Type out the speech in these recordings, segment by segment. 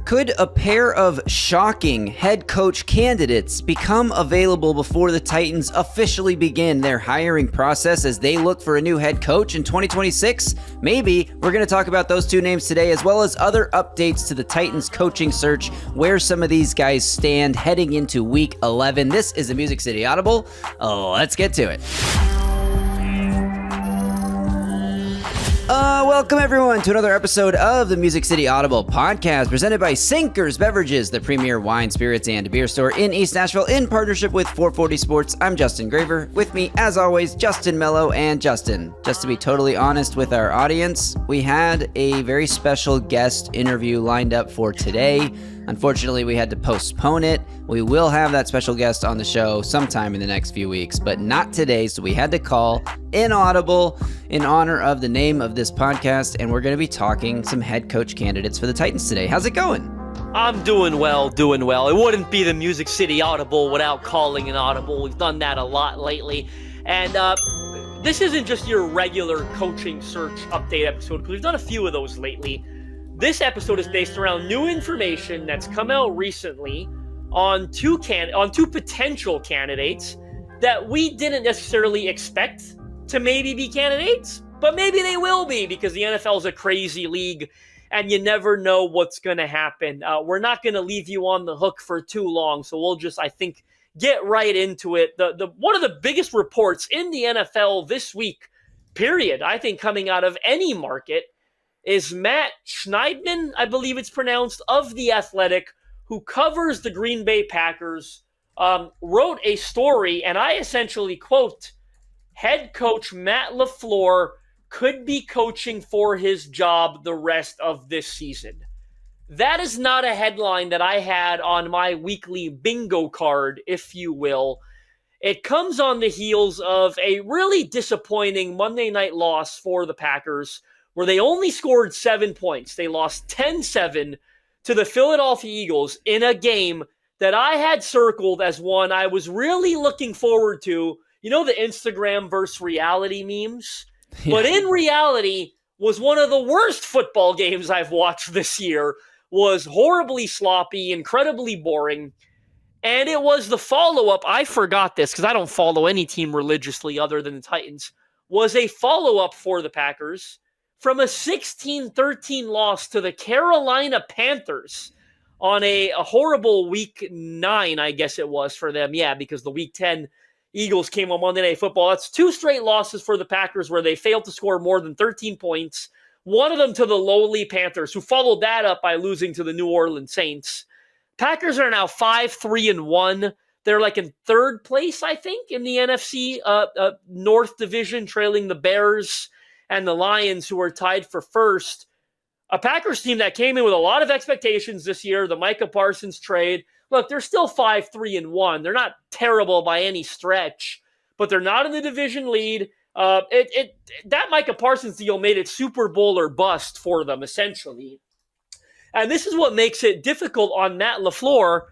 Could a pair of shocking head coach candidates become available before the Titans officially begin their hiring process as they look for a new head coach in 2026? Maybe. We're going to talk about those two names today, as well as other updates to the Titans coaching search, where some of these guys stand heading into Week 11. This is the Music City Audible. Let's get to it. Welcome everyone to another episode of the Music City Audible podcast presented by Sinkers Beverages, the premier wine, spirits, and beer store in East Nashville in partnership with 440 Sports. I'm Justin Graver. With me, as always, Justin Melo and Justin. Just to be totally honest with our audience, we had a very special guest interview lined up for today. Unfortunately, we had to postpone it. We will have that special guest on the show sometime in the next few weeks, but not today, so we had to call Audible in honor of the name of this podcast, and we're going to be talking some head coach candidates for the Titans today. How's it going? I'm doing well. It wouldn't be the Music City Audible without calling an audible. We've done that a lot lately. And this isn't just your regular coaching search update episode, because we've done a few of those lately. This episode is based around new information that's come out recently on two potential candidates that we didn't necessarily expect to maybe be candidates, but maybe they will be, because the NFL is a crazy league and you never know what's going to happen. We're not going to leave you on the hook for too long, so we'll just, I think, get right into it. The one of the biggest reports in the NFL this week, period, I think coming out of any market, is Matt Schneidman, I believe it's pronounced, of The Athletic, who covers the Green Bay Packers, wrote a story, and I essentially quote, "Head coach Matt LaFleur could be coaching for his job the rest of this season." That is not a headline that I had on my weekly bingo card, if you will. It comes on the heels of a really disappointing Monday night loss for the Packers, where they only scored 7 points. They lost 10-7 to the Philadelphia Eagles in a game that I had circled as one I was really looking forward to. You know, the Instagram versus reality memes? Yeah. But in reality, was one of the worst football games I've watched this year. Was horribly sloppy, incredibly boring. And it was the follow-up. I forgot this because I don't follow any team religiously other than the Titans. Was a follow-up for the Packers from a 16-13 loss to the Carolina Panthers on a horrible Week 9, I guess it was for them. Yeah, because the Week 10 Eagles came on Monday Night Football. That's 2 straight losses for the Packers where they failed to score more than 13 points. One of them to the lowly Panthers, who followed that up by losing to the New Orleans Saints. Packers are now 5-3-1. They're like in third place, I think, in the NFC North Division, trailing the Bears and the Lions, who are tied for first. A Packers team that came in with a lot of expectations this year, the Micah Parsons trade. Look, they're still 5-3-1. They're not terrible by any stretch, but they're not in the division lead. That Micah Parsons deal made it Super Bowl or bust for them, essentially. And this is what makes it difficult on Matt LaFleur,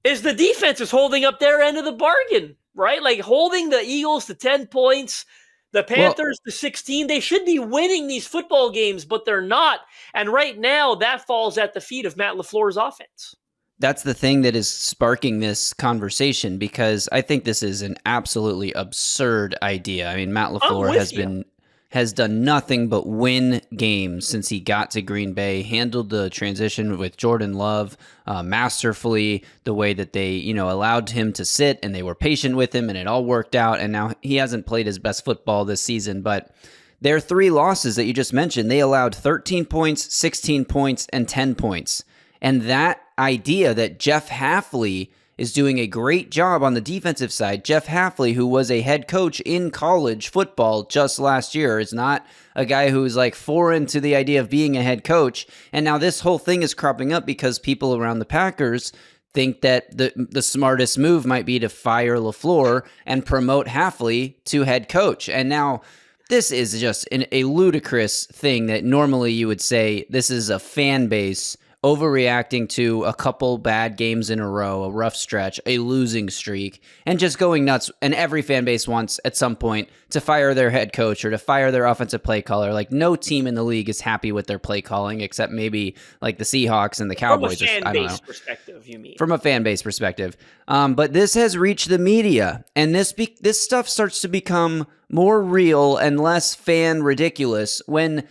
is the defense is holding up their end of the bargain, right? Like holding the Eagles to 10 points, the Panthers to 16. They should be winning these football games, but they're not. And right now, that falls at the feet of Matt LaFleur's offense. That's the thing that is sparking this conversation, because I think this is an absolutely absurd idea. I mean, Matt LaFleur has done nothing but win games since he got to Green Bay, handled the transition with Jordan Love masterfully, the way that they, allowed him to sit and they were patient with him and it all worked out. And now he hasn't played his best football this season, but their 3 losses that you just mentioned, they allowed 13 points, 16 points, and 10 points. And that idea that Jeff Hafley is doing a great job on the defensive side. Jeff Hafley, who was a head coach in college football just last year, is not a guy who's like foreign to the idea of being a head coach. And now this whole thing is cropping up because people around the Packers think that the smartest move might be to fire LaFleur and promote Hafley to head coach. And now this is just a ludicrous thing that normally you would say this is a fan base overreacting to a couple bad games in a row, a rough stretch, a losing streak, and just going nuts. And every fan base wants at some point to fire their head coach or to fire their offensive play caller. Like, no team in the league is happy with their play calling except maybe like the Seahawks and the Cowboys. From a fan base perspective, you mean? From a fan base perspective. But this has reached the media, and this stuff starts to become more real and less fan ridiculous when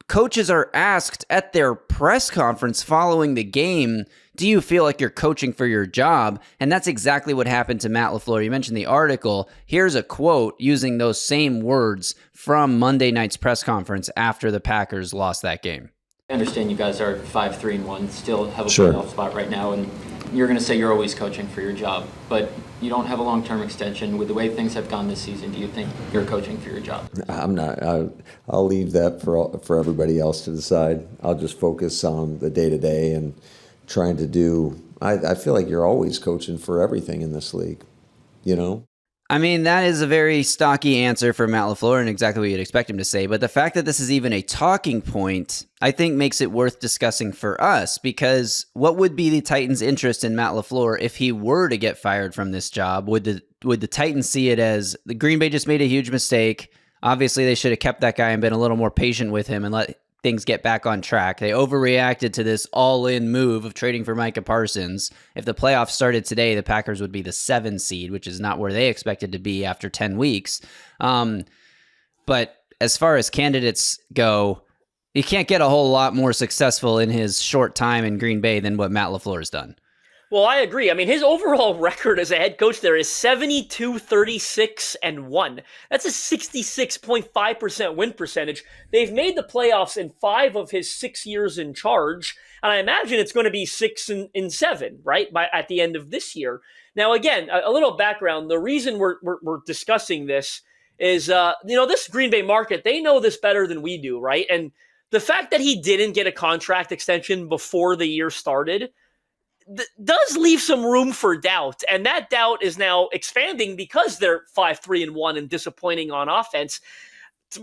coaches are asked at their press conference following the game, do you feel like you're coaching for your job? And that's exactly what happened to Matt LaFleur. You mentioned the article. Here's a quote using those same words from Monday night's press conference after the Packers lost that game. I understand you guys are 5-3-1, still have a playoff spot right now, and you're going to say you're always coaching for your job, but you don't have a long-term extension. With the way things have gone this season, do you think you're coaching for your job? I'm not. I'll leave that for everybody else to decide. I'll just focus on the day-to-day and trying to do. I feel like you're always coaching for everything in this league, you know? I mean, that is a very stocky answer for Matt LaFleur and exactly what you'd expect him to say. But the fact that this is even a talking point, I think makes it worth discussing for us, because what would be the Titans' interest in Matt LaFleur if he were to get fired from this job? Would the Titans see it as the Green Bay just made a huge mistake? Obviously, they should have kept that guy and been a little more patient with him and let things get back on track. They overreacted to this all-in move of trading for Micah Parsons. If the playoffs started today, the Packers would be the 7 seed, which is not where they expected to be after 10 weeks. But as far as candidates go, he can't get a whole lot more successful in his short time in Green Bay than what Matt LaFleur has done. Well, I agree. I mean, his overall record as a head coach there is 72-36-1. That's a 66.5% win percentage. They've made the playoffs in 5 of his 6 years in charge, and I imagine it's going to be 6-7, right, at the end of this year. Now, again, a little background. The reason we're discussing this is, this Green Bay market, they know this better than we do, right? And the fact that he didn't get a contract extension before the year started does leave some room for doubt, and that doubt is now expanding because they're 5-3-1 and disappointing on offense.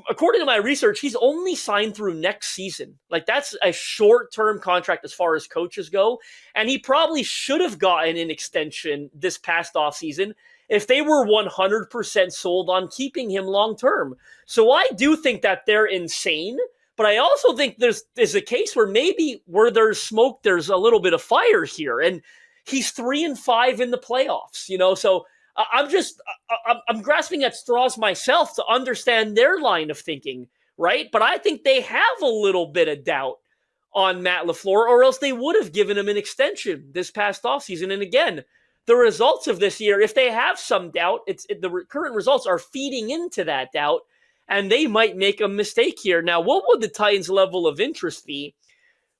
According to my research, he's only signed through next season. Like, that's a short-term contract as far as coaches go, and he probably should have gotten an extension this past offseason if they were 100% sold on keeping him long-term. So I do think that they're insane. But I also think there's a case where maybe where there's smoke, there's a little bit of fire here. And he's 3-5 in the playoffs, So I'm grasping at straws myself to understand their line of thinking, right? But I think they have a little bit of doubt on Matt LaFleur, or else they would have given him an extension this past offseason. And again, the results of this year, if they have some doubt, the current results are feeding into that doubt. And they might make a mistake here. Now, what would the Titans' level of interest be?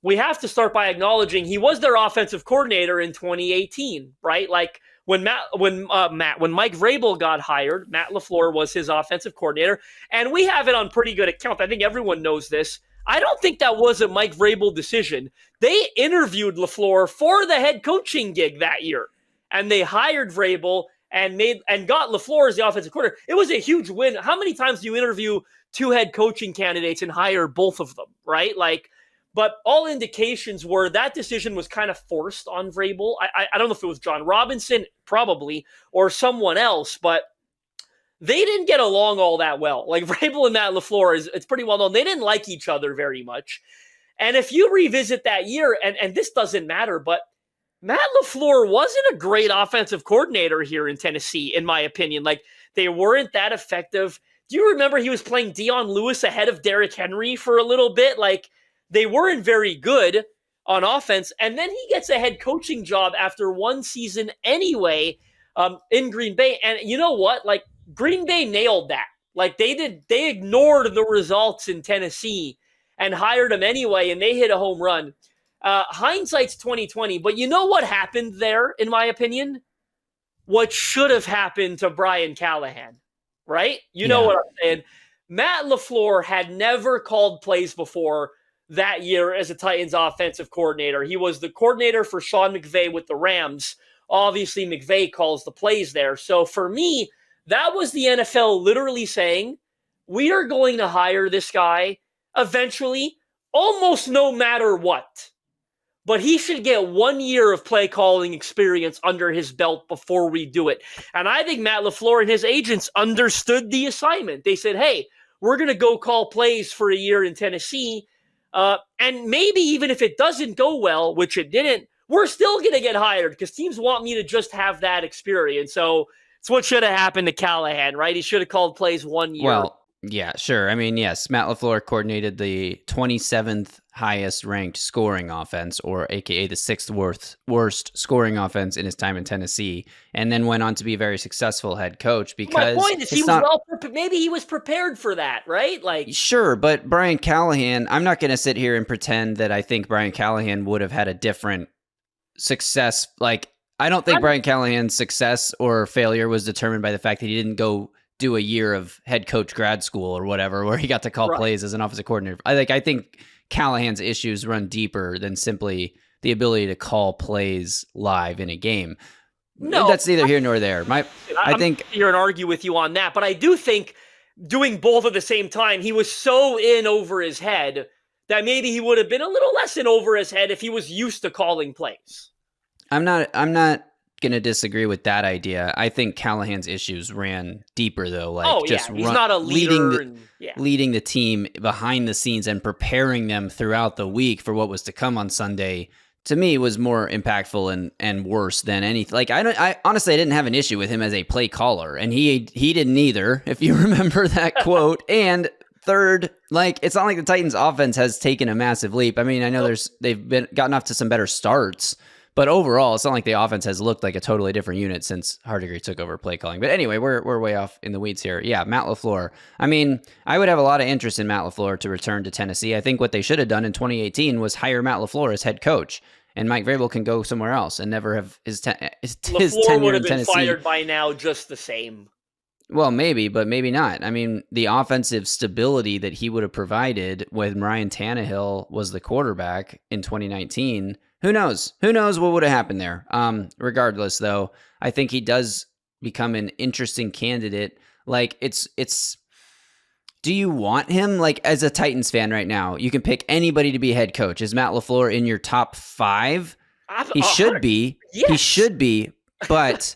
We have to start by acknowledging he was their offensive coordinator in 2018, right? Like when Mike Vrabel got hired, Matt LaFleur was his offensive coordinator, and we have it on pretty good account. I think everyone knows this. I don't think that was a Mike Vrabel decision. They interviewed LaFleur for the head coaching gig that year, and they hired Vrabel and got LaFleur as the offensive coordinator. It was a huge win. How many times do you interview 2 head coaching candidates and hire both of them, right? But all indications were that decision was kind of forced on Vrabel. I don't know if it was John Robinson, probably, or someone else, but they didn't get along all that well. Like, Vrabel and Matt LaFleur, it's pretty well known. They didn't like each other very much. And if you revisit that year, and this doesn't matter, but Matt LaFleur wasn't a great offensive coordinator here in Tennessee, in my opinion. Like, they weren't that effective. Do you remember he was playing Dion Lewis ahead of Derrick Henry for a little bit? Like, they weren't very good on offense. And then he gets a head coaching job after 1 season anyway in Green Bay. And you know what? Like, Green Bay nailed that. Like, they ignored the results in Tennessee and hired him anyway, and they hit a home run. Hindsight's 2020, but you know what happened there, in my opinion? What should have happened to Brian Callahan, right? You know what I'm saying? Matt LaFleur had never called plays before that year as a Titans offensive coordinator. He was the coordinator for Sean McVay with the Rams. Obviously, McVay calls the plays there. So for me, that was the NFL literally saying, we are going to hire this guy eventually, almost no matter what. but he should get 1 year of play calling experience under his belt before we do it. And I think Matt LaFleur and his agents understood the assignment. They said, hey, we're going to go call plays for a year in Tennessee. And maybe even if it doesn't go well, which it didn't, we're still going to get hired because teams want me to just have that experience. So it's what should have happened to Callahan, right? He should have called plays 1 year. Well, yeah, sure. I mean, yes, Matt LaFleur coordinated the 27th highest ranked scoring offense, or AKA the sixth worst scoring offense in his time in Tennessee, and then went on to be a very successful head coach because my point is he was maybe he was prepared for that, right? Like, sure, but Brian Callahan, I'm not going to sit here and pretend that I think Brian Callahan would have had a different success. Like, I don't think Brian Callahan's success or failure was determined by the fact that he didn't go do a year of head coach grad school or whatever, where he got to call plays as an offensive coordinator. I think Callahan's issues run deeper than simply the ability to call plays live in a game. No, that's neither here nor there. I think you're and argue with you on that, but I do think doing both at the same time, he was so in over his head that maybe he would have been a little less in over his head if he was used to calling plays. I'm not going to disagree with that idea. I think Callahan's issues ran deeper, though. Like, he's not a leader. Leading the team behind the scenes and preparing them throughout the week for what was to come on Sunday, to me, was more impactful and worse than anything. Like, I honestly, I didn't have an issue with him as a play caller, and he didn't either, if you remember that quote. And third, like, it's not like the Titans' offense has taken a massive leap. I mean, I know they've gotten off to some better starts, but overall, it's not like the offense has looked like a totally different unit since Hardigree took over play calling. But anyway, we're way off in the weeds here. Yeah, Matt LaFleur. I mean, I would have a lot of interest in Matt LaFleur to return to Tennessee. I think what they should have done in 2018 was hire Matt LaFleur as head coach, and Mike Vrabel can go somewhere else and never have his tenure would have in been Tennessee. Fired by now, just the same. Well, maybe, but maybe not. I mean, the offensive stability that he would have provided when Ryan Tannehill was the quarterback in 2019. Who knows? Who knows what would have happened there? Regardless, though, I think he does become an interesting candidate. Like, it's. Do you want him? Like, as a Titans fan right now, you can pick anybody to be head coach. Is Matt LaFleur in your top 5? He should be. Yes. He should be. But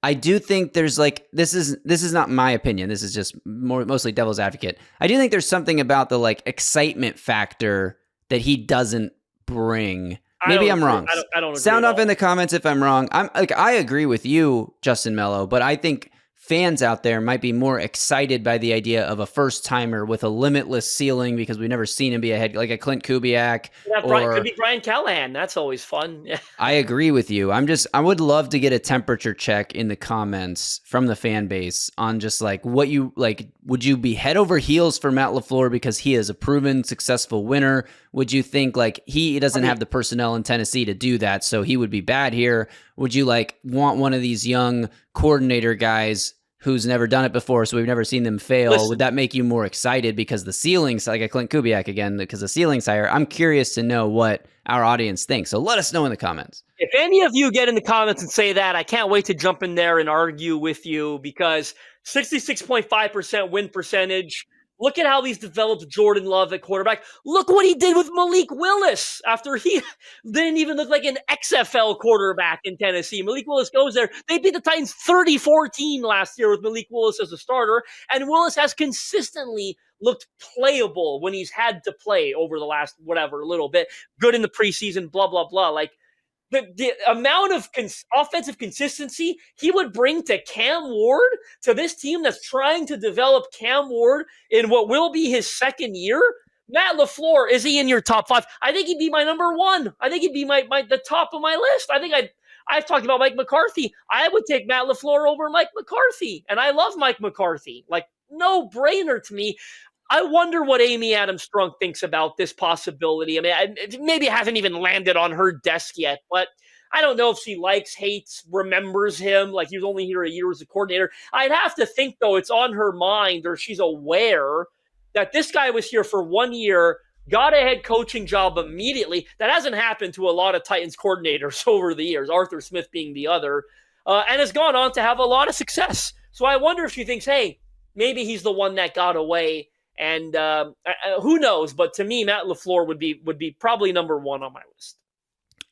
I do think there's like this is not my opinion. This is just mostly devil's advocate. I do think there's something about the like excitement factor that he doesn't bring. Maybe I'm wrong. I don't agree. Sound off in the comments if I'm wrong. I agree with you, Justin Melo, but I think fans out there might be more excited by the idea of a first timer with a limitless ceiling because we've never seen him be a head, like a Clint Kubiak. Could be Brian Callahan. That's always fun. I agree with you. I would love to get a temperature check in the comments from the fan base on just like what you like. Would you be head over heels for Matt LaFleur because he is a proven successful winner? Would you think like he doesn't have the personnel in Tennessee to do that, so he would be bad here? Would you like want one of these young coordinator guys who's never done it before, so we've never seen them fail? Listen, would that make you more excited because the ceiling's like a Clint Kubiak again, because the ceiling's higher? I'm curious to know what our audience thinks, so let us know in the comments. If any of you get in the comments and say that, I can't wait to jump in there and argue with you, because 66.5% win percentage. Look at how he's developed Jordan Love at quarterback. Look what he did with Malik Willis after he didn't even look like an XFL quarterback in Tennessee. Malik Willis goes there. They beat the Titans 30-14 last year with Malik Willis as a starter, and Willis has consistently looked playable when he's had to play over the last little bit. Good in the preseason, blah, blah, blah. Like, the amount of offensive consistency he would bring to Cam Ward, to this team that's trying to develop Cam Ward in what will be his second year. Matt LaFleur, is he in your top 5? I think he'd be my number 1. I think he'd be the top of my list. I think I've talked about Mike McCarthy. I would take Matt LaFleur over Mike McCarthy, and I love Mike McCarthy. Like, no brainer to me. I wonder what Amy Adams Strunk thinks about this possibility. I mean, maybe it hasn't even landed on her desk yet, but I don't know if she likes, hates, remembers him. Like, he was only here a year as a coordinator. I'd have to think, though, it's on her mind, or she's aware that this guy was here for 1 year, got a head coaching job immediately. That hasn't happened to a lot of Titans coordinators over the years, Arthur Smith being the other, and has gone on to have a lot of success. So I wonder if she thinks, hey, maybe he's the one that got away. And who knows? But to me, Matt LaFleur would be probably number 1 on my list.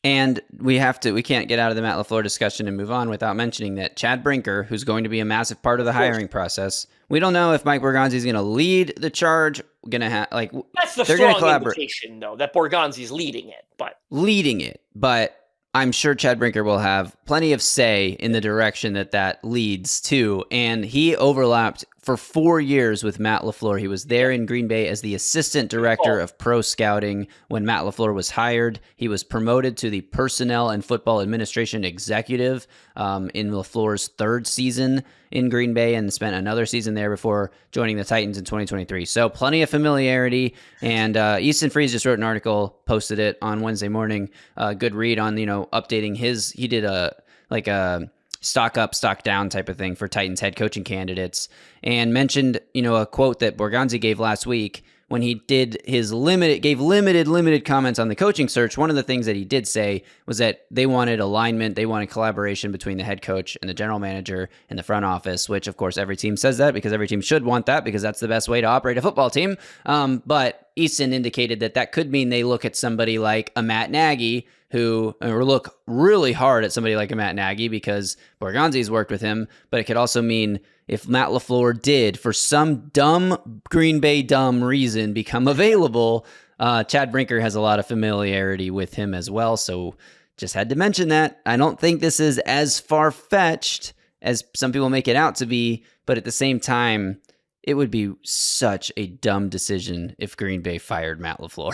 And we can't get out of the Matt LaFleur discussion and move on without mentioning that Chad Brinker, who's going to be a massive part of the hiring process, we don't know if Mike Borgonzi's going to lead the charge. That's the strong indication, though, that Borgonzi's leading it. But I'm sure Chad Brinker will have plenty of say in the direction that leads to. And he overlapped for 4 years with Matt LaFleur. He was there in Green Bay as the assistant director of pro scouting when Matt LaFleur was hired. He was promoted to the personnel and football administration executive in LaFleur's 3rd season in Green Bay, and spent another season there before joining the Titans in 2023. So plenty of familiarity. And Easton Freeze just wrote an article, posted it on Wednesday morning. Good read on, updating he did a stock up, stock down type of thing for Titans head coaching candidates, and mentioned, a quote that Borgonzi gave last week when he did gave limited comments on the coaching search. One of the things that he did say was that they wanted alignment, they wanted collaboration between the head coach and the general manager and the front office, which of course every team says that because every team should want that because that's the best way to operate a football team. But Easton indicated that could mean they look at somebody like a Matt Nagy, or look really hard at somebody like a Matt Nagy because Borgonzi's worked with him, but it could also mean if Matt LaFleur did, for some dumb Green Bay reason, become available, Chad Brinker has a lot of familiarity with him as well, so just had to mention that. I don't think this is as far-fetched as some people make it out to be, but at the same time, it would be such a dumb decision if Green Bay fired Matt LaFleur.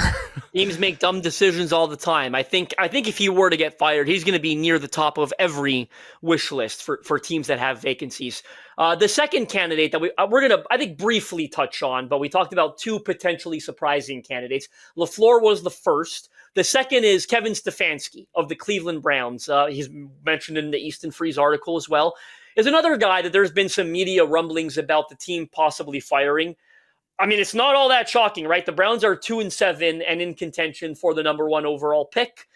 Teams make dumb decisions all the time. I think if he were to get fired, he's going to be near the top of every wish list for teams that have vacancies. The second candidate that we're going to, I think, briefly touch on, but we talked about 2 potentially surprising candidates. LaFleur was the first. The second is Kevin Stefanski of the Cleveland Browns. He's mentioned in the Easton Freeze article as well. Is another guy that there's been some media rumblings about the team possibly firing. I mean, it's not all that shocking, right? The Browns are 2-7 and in contention for the number 1 overall pick.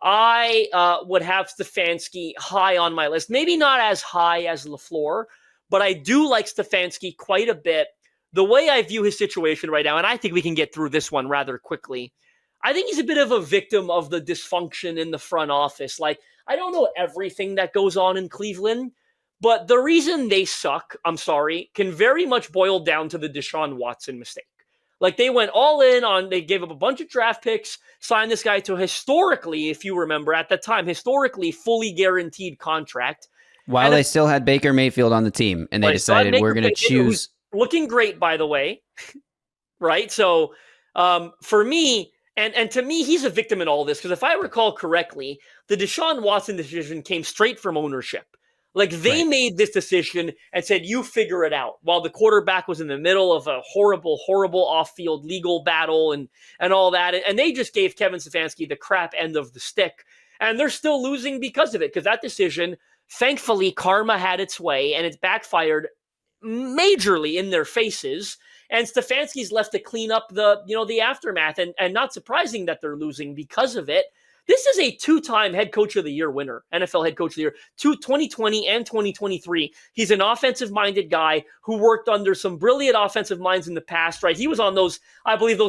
I would have Stefanski high on my list. Maybe not as high as LaFleur, but I do like Stefanski quite a bit. The way I view his situation right now, and I think we can get through this one rather quickly, I think he's a bit of a victim of the dysfunction in the front office. Like, I don't know everything that goes on in Cleveland, but the reason they suck, can very much boil down to the Deshaun Watson mistake. Like, they went all in they gave up a bunch of draft picks, signed this guy to historically, if you remember, at the time, fully guaranteed contract. While they still had Baker Mayfield on the team, and they decided we're going to choose. Looking great, by the way. Right? So, for me, and to me, he's a victim in all this, because if I recall correctly, the Deshaun Watson decision came straight from ownership. Like, they made this decision and said, you figure it out, while the quarterback was in the middle of a horrible, horrible off-field legal battle and all that. And they just gave Kevin Stefanski the crap end of the stick. And they're still losing because of it, because that decision, thankfully, karma had its way, and it backfired majorly in their faces. And Stefanski's left to clean up the aftermath. And not surprising that they're losing because of it. This is a 2-time head coach of the year winner, NFL head coach of the year, 2020 and 2023. He's an offensive-minded guy who worked under some brilliant offensive minds in the past, right? He was on those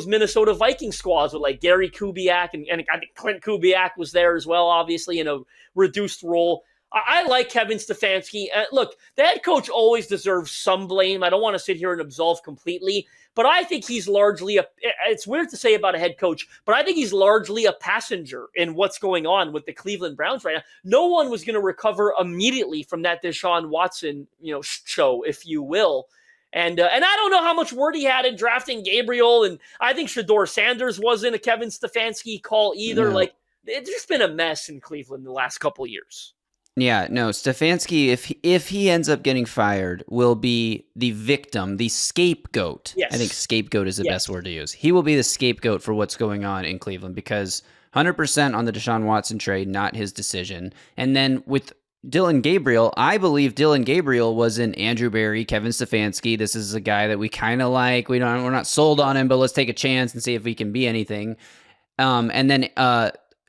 Minnesota Vikings squads with like Gary Kubiak, and I think Clint Kubiak was there as well, obviously, in a reduced role. I like Kevin Stefanski. Look, the head coach always deserves some blame. I don't want to sit here and absolve completely, but I think he's largely it's weird to say about a head coach, but I think he's largely a passenger in what's going on with the Cleveland Browns right now. No one was going to recover immediately from that Deshaun Watson, show, if you will. And I don't know how much word he had in drafting Gabriel, and I think Shedeur Sanders wasn't a Kevin Stefanski call either. No. Like, it's just been a mess in Cleveland the last couple of years. Yeah, no, Stefanski, if he ends up getting fired, will be the victim, the scapegoat. Yes. I think scapegoat is the best word to use. He will be the scapegoat for what's going on in Cleveland because 100% on the Deshaun Watson trade, not his decision. And then with Dillon Gabriel, I believe Dillon Gabriel was an Andrew Berry, Kevin Stefanski. This is a guy that we kind of like. We're not sold on him, but let's take a chance and see if we can be anything. And then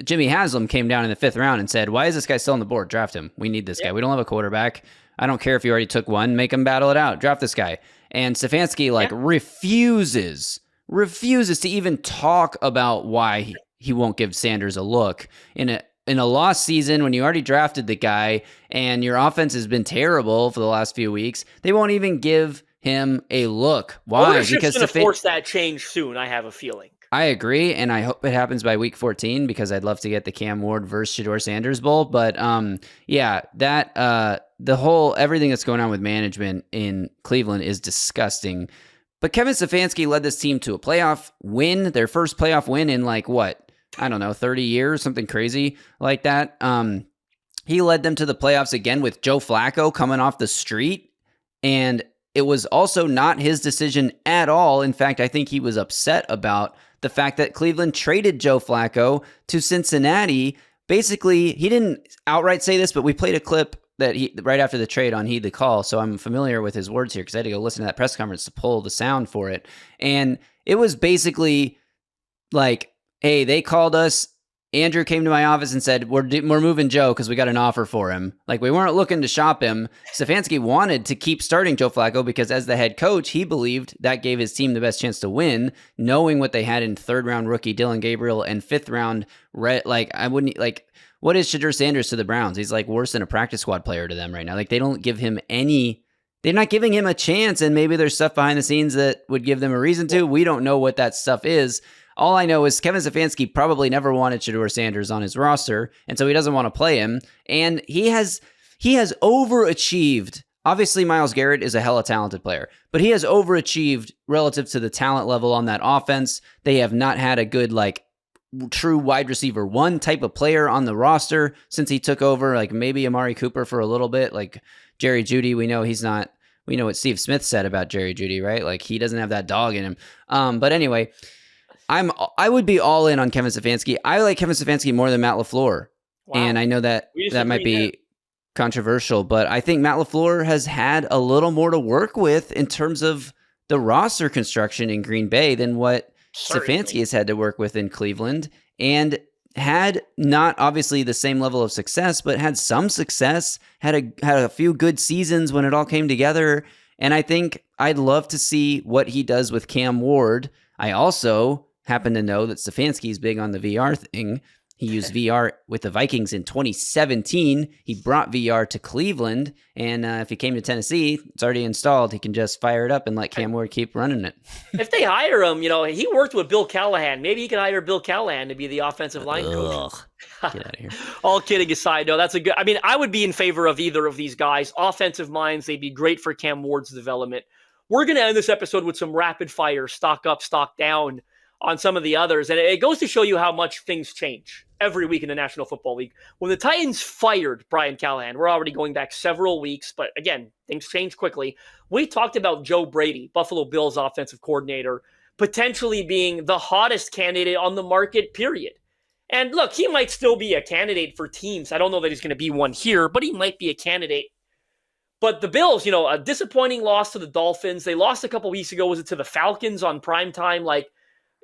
Jimmy Haslam came down in the 5th round and said, why is this guy still on the board? Draft him. We need this guy. We don't have a quarterback. I don't care if you already took one. Make him battle it out. Draft this guy. And Stefanski refuses to even talk about why he won't give Sanders a look in in a lost season when you already drafted the guy and your offense has been terrible for the last few weeks, they won't even give him a look. Why? Ownership's going to force that change soon, I have a feeling. I agree, and I hope it happens by week 14 because I'd love to get the Cam Ward versus Shedeur Sanders Bowl. But everything that's going on with management in Cleveland is disgusting. But Kevin Stefanski led this team to a playoff win, their first playoff win in 30 years, something crazy like that. He led them to the playoffs again with Joe Flacco coming off the street, and it was also not his decision at all. In fact, I think he was upset about the fact that Cleveland traded Joe Flacco to Cincinnati. Basically, he didn't outright say this, but we played a clip that he right after the trade on Heed the Call, so I'm familiar with his words here because I had to go listen to that press conference to pull the sound for it. And it was basically like, hey, they called us. Andrew came to my office and said, we're moving Joe because we got an offer for him. Like, we weren't looking to shop him. Stefanski wanted to keep starting Joe Flacco because as the head coach, he believed that gave his team the best chance to win, knowing what they had in third-round rookie Dylan Gabriel and fifth-round what is Shedeur Sanders to the Browns? He's like worse than a practice squad player to them right now. Like, they don't give him they're not giving him a chance, and maybe there's stuff behind the scenes that would give them a reason to. We don't know what that stuff is. All I know is Kevin Stefanski probably never wanted Shedeur Sanders on his roster, and so he doesn't want to play him. And he has overachieved. Obviously, Myles Garrett is a hella talented player, but he has overachieved relative to the talent level on that offense. They have not had a good, true wide receiver one type of player on the roster since he took over, maybe Amari Cooper for a little bit. Like Jerry Jeudy, we know what Steve Smith said about Jerry Jeudy, right? Like, he doesn't have that dog in him. But anyway, I would be all in on Kevin Stefanski. I like Kevin Stefanski more than Matt LaFleur. Wow. And I know that might be controversial, but I think Matt LaFleur has had a little more to work with in terms of the roster construction in Green Bay than what Stefanski has had to work with in Cleveland, and had not obviously the same level of success, but had some success, had a few good seasons when it all came together. And I think I'd love to see what he does with Cam Ward. I also happen to know that Stefanski is big on the VR thing. He used VR with the Vikings in 2017. He brought VR to Cleveland, and if he came to Tennessee, it's already installed. He can just fire it up and let Cam Ward keep running it. If they hire him, he worked with Bill Callahan. Maybe he could hire Bill Callahan to be the offensive line coach. Get out of here. All kidding aside, no, that's a good. I would be in favor of either of these guys. Offensive minds, they'd be great for Cam Ward's development. We're going to end this episode with some rapid fire, stock up, stock down on some of the others. And it goes to show you how much things change every week in the National Football League. When the Titans fired Brian Callahan, we're already going back several weeks, but again, things change quickly. We talked about Joe Brady, Buffalo Bills offensive coordinator, potentially being the hottest candidate on the market, period. And look, he might still be a candidate for teams. I don't know that he's going to be one here, but he might be a candidate. But the Bills, a disappointing loss to the Dolphins. They lost a couple weeks ago. Was it to the Falcons on primetime?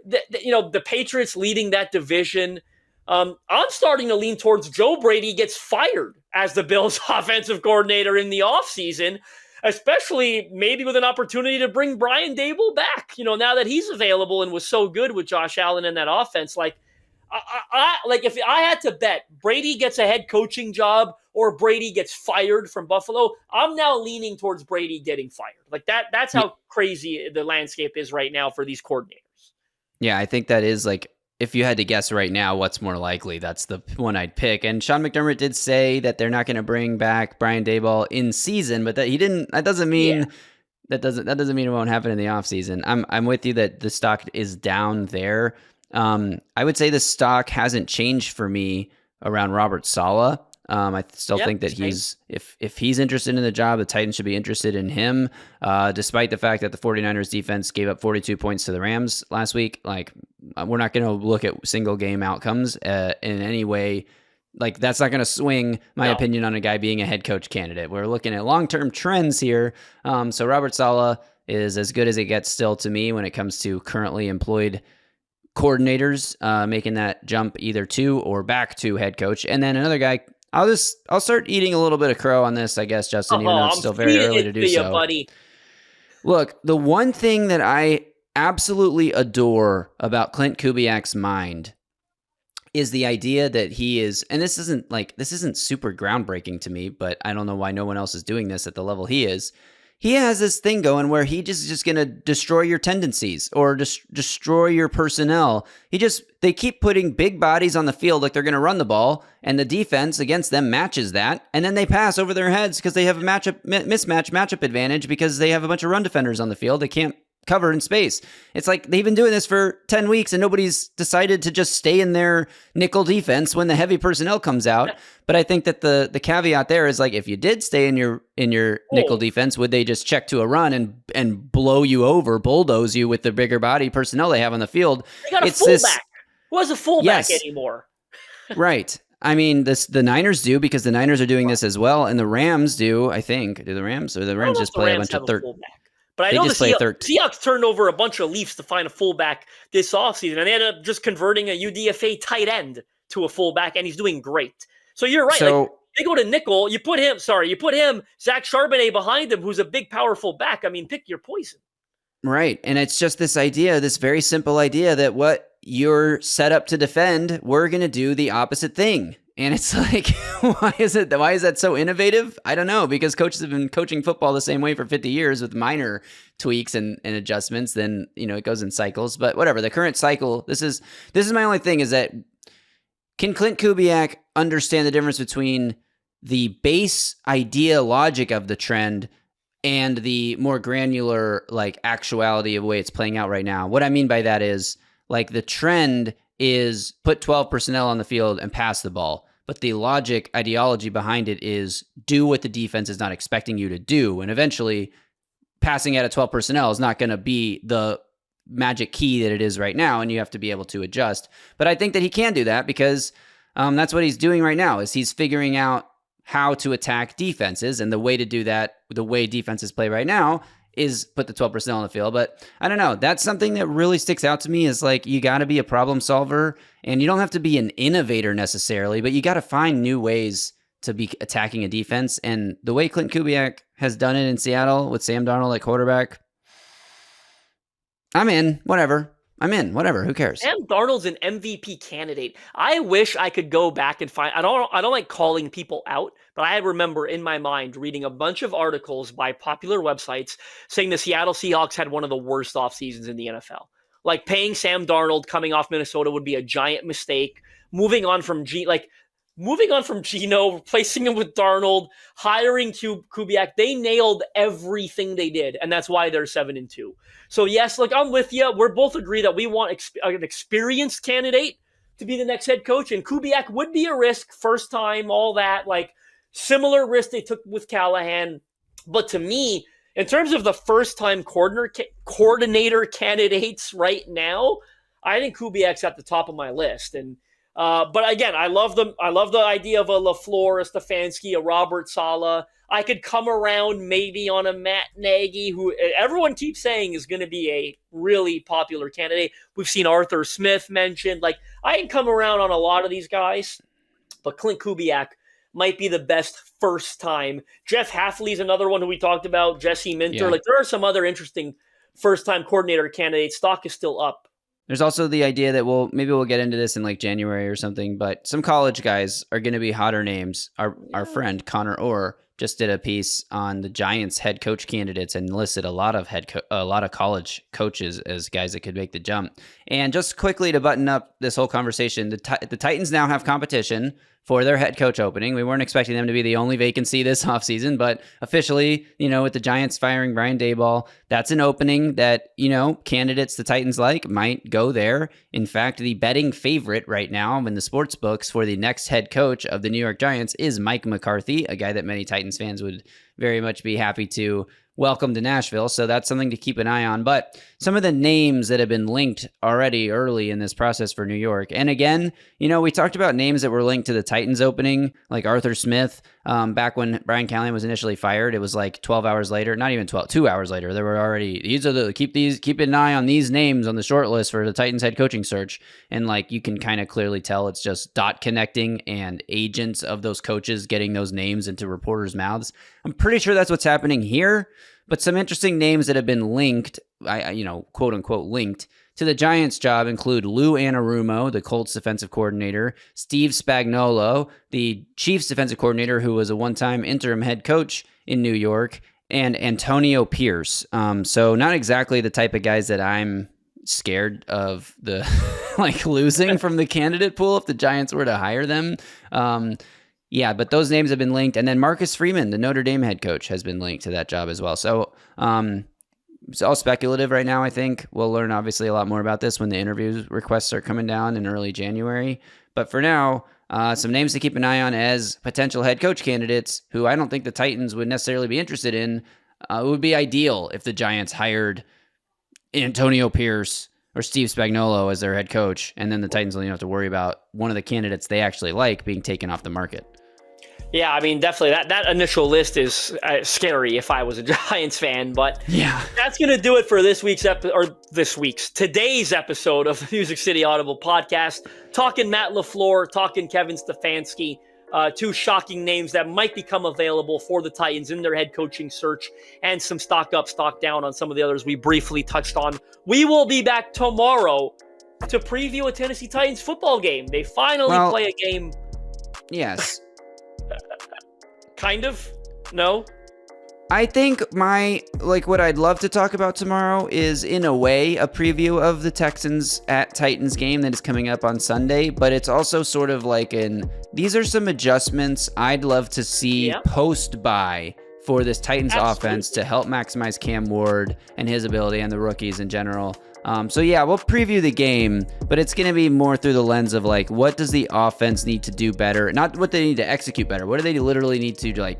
The Patriots leading that division. I'm starting to lean towards Joe Brady gets fired as the Bills offensive coordinator in the offseason, especially maybe with an opportunity to bring Brian Daboll back, now that he's available and was so good with Josh Allen in that offense. If I had to bet Brady gets a head coaching job or Brady gets fired from Buffalo, I'm now leaning towards Brady getting fired. That's how crazy the landscape is right now for these coordinators. Yeah, I think that is if you had to guess right now what's more likely, that's the one I'd pick. And Sean McDermott did say that they're not going to bring back Brian Daboll in season, but that he didn't. That doesn't mean that doesn't mean it won't happen in the offseason. I'm with you that the stock is down there. I would say the stock hasn't changed for me around Robert Saleh. I still think that if he's interested in the job, the Titans should be interested in him, despite the fact that the 49ers defense gave up 42 points to the Rams last week. We're not going to look at single game outcomes in any way. That's not going to swing my opinion on a guy being a head coach candidate. We're looking at long-term trends here. So Robert Saleh is as good as it gets still to me when it comes to currently employed coordinators making that jump either to or back to head coach. And then another guy, I'll start eating a little bit of crow on this, I guess, Justin, even though it's still very early to do so. Buddy. Look, the one thing that I absolutely adore about Clint Kubiak's mind is the idea that he is, and this isn't super groundbreaking to me, but I don't know why no one else is doing this at the level he is. He has this thing going where he just going to destroy your tendencies or destroy your personnel. They keep putting big bodies on the field like they're going to run the ball, and the defense against them matches that, and then they pass over their heads because they have a matchup advantage because they have a bunch of run defenders on the field. They can't cover in space. It's like they've been doing this for 10 weeks and nobody's decided to just stay in their nickel defense when the heavy personnel comes out. But I think that the caveat there is like, if you did stay in your nickel defense, would they just check to a run and blow you over, bulldoze you with the bigger body personnel they have on the field? They got a fullback. Who has a fullback anymore? Right. I mean, the Niners do, because the Niners are doing this as well, and the Rams do, I think. Do the Rams? Or the Rams just play a bunch of third? But I know the Seahawks turned over a bunch of leafs to find a fullback this offseason, and they ended up just converting a UDFA tight end to a fullback, and he's doing great. So you're right. Like, they go to nickel. You put him, Zach Charbonnet behind him, who's a big, powerful back. I mean, pick your poison. Right. And it's just this idea, this very simple idea that what you're set up to defend, we're going to do the opposite thing. And it's like, why is that so innovative? I don't know, because coaches have been coaching football the same way for 50 years with minor tweaks and adjustments. Then, it goes in cycles, but whatever. The current cycle, this is my only thing, is that can Clint Kubiak understand the difference between the base idea logic of the trend and the more granular, like, actuality of the way it's playing out right now? What I mean by that is, like, the trend is put 12 personnel on the field and pass the ball. But the logic, ideology behind it is do what the defense is not expecting you to do. And eventually passing out of 12 personnel is not going to be the magic key that it is right now. And you have to be able to adjust. But I think that he can do that because that's what he's doing right now, is he's figuring out how to attack defenses. And the way to do that, the way defenses play right now, is put the 12 personnel on the field. But I don't know. That's something that really sticks out to me, is like, you got to be a problem solver, and you don't have to be an innovator necessarily, but you got to find new ways to be attacking a defense. And the way Clint Kubiak has done it in Seattle with Sam Darnold at quarterback, I'm in. Whatever. Who cares? Sam Darnold's an MVP candidate. I wish I could go back and find. I don't like calling people out, but I remember in my mind reading a bunch of articles by popular websites saying the Seattle Seahawks had one of the worst off seasons in the NFL. Like, paying Sam Darnold coming off Minnesota would be a giant mistake. Moving on from Geno, replacing him with Darnold, hiring Kubiak, they nailed everything they did, and that's why they're 7-2. So yes, look, I'm with you. We're both agree that we want an experienced candidate to be the next head coach, and Kubiak would be a risk, first time, all that, like, similar risk they took with Callahan. But to me, in terms of the first-time coordinator candidates right now, I think Kubiak's at the top of my list. And but again, I love the idea of a LaFleur, a Stefanski, a Robert Saleh. I could come around maybe on a Matt Nagy, who everyone keeps saying is going to be a really popular candidate. We've seen Arthur Smith mentioned. Like, I can come around on a lot of these guys, but Clint Kubiak might be the best first time. Jeff Hafley's another one who we talked about. Jesse Minter. Yeah. Like, there are some other interesting first time coordinator candidates. Stock is still up. There's also the idea that maybe we'll get into this in like January or something, but some college guys are going to be hotter names. Our friend Connor Orr just did a piece on the Giants head coach candidates and listed a lot of college coaches as guys that could make the jump. And just quickly to button up this whole conversation, the Titans now have competition for their head coach opening. We weren't expecting them to be the only vacancy this offseason, but officially, with the Giants firing Brian Daboll, that's an opening that, candidates the Titans like might go there. In fact, the betting favorite right now in the sports books for the next head coach of the New York Giants is Mike McCarthy, a guy that many Titans fans would very much be happy to welcome to Nashville. So that's something to keep an eye on. But some of the names that have been linked already early in this process for New York. And again, we talked about names that were linked to the Titans opening, like Arthur Smith. Back when Brian Callahan was initially fired, it was like 12 hours later, not even 12, 2 hours later, there were already, keep an eye on these names on the short list for the Titans head coaching search. And like, you can kind of clearly tell it's just dot connecting and agents of those coaches getting those names into reporters' mouths. I'm pretty sure that's what's happening here. But some interesting names that have been linked, quote unquote linked to the Giants job include Lou Anarumo, the Colts defensive coordinator, Steve Spagnuolo, the Chiefs defensive coordinator who was a one-time interim head coach in New York, and Antonio Pierce. So not exactly the type of guys that I'm scared of the losing from the candidate pool if the Giants were to hire them. Yeah, but those names have been linked. And then Marcus Freeman, the Notre Dame head coach, has been linked to that job as well. So it's all speculative right now, I think. We'll learn obviously a lot more about this when the interview requests start coming down in early January. But for now, some names to keep an eye on as potential head coach candidates who I don't think the Titans would necessarily be interested in. It would be ideal if the Giants hired Antonio Pierce or Steve Spagnuolo as their head coach, and then the Titans only have to worry about one of the candidates they actually like being taken off the market. Yeah, I mean, definitely that initial list is scary if I was a Giants fan, but yeah, that's going to do it for today's episode of the Music City Audible podcast. Talking Matt LaFleur, talking Kevin Stefanski, two shocking names that might become available for the Titans in their head coaching search, and some stock up, stock down on some of the others we briefly touched on. We will be back tomorrow to preview a Tennessee Titans football game. They finally play a game. Yes. Kind of? No? I think what I'd love to talk about tomorrow is, in a way, a preview of the Texans at Titans game that is coming up on Sunday, but it's also sort of like these are some adjustments I'd love to see post-bye for this Titans offense to help maximize Cam Ward and his ability and the rookies in general. So yeah, we'll preview the game, but it's going to be more through the lens of what does the offense need to do better? Not what they need to execute better. What do they literally need to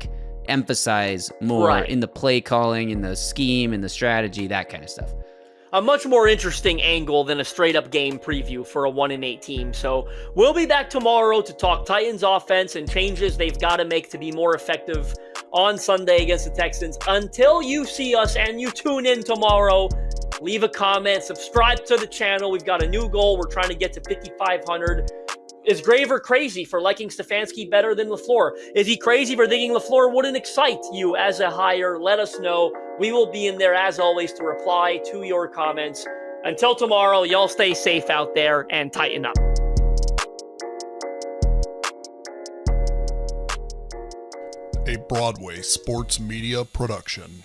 emphasize more in the play calling, in the scheme, in the strategy, that kind of stuff. A much more interesting angle than a straight-up game preview for a 1-8 team. So we'll be back tomorrow to talk Titans offense and changes they've got to make to be more effective on Sunday against the Texans. Until you see us and you tune in tomorrow, leave a comment, subscribe to the channel. We've got a new goal. We're trying to get to 5,500. Is Graver crazy for liking Stefanski better than LaFleur? Is he crazy for thinking LaFleur wouldn't excite you as a hire? Let us know. We will be in there, as always, to reply to your comments. Until tomorrow, y'all stay safe out there and tighten up. A Broadway sports media production.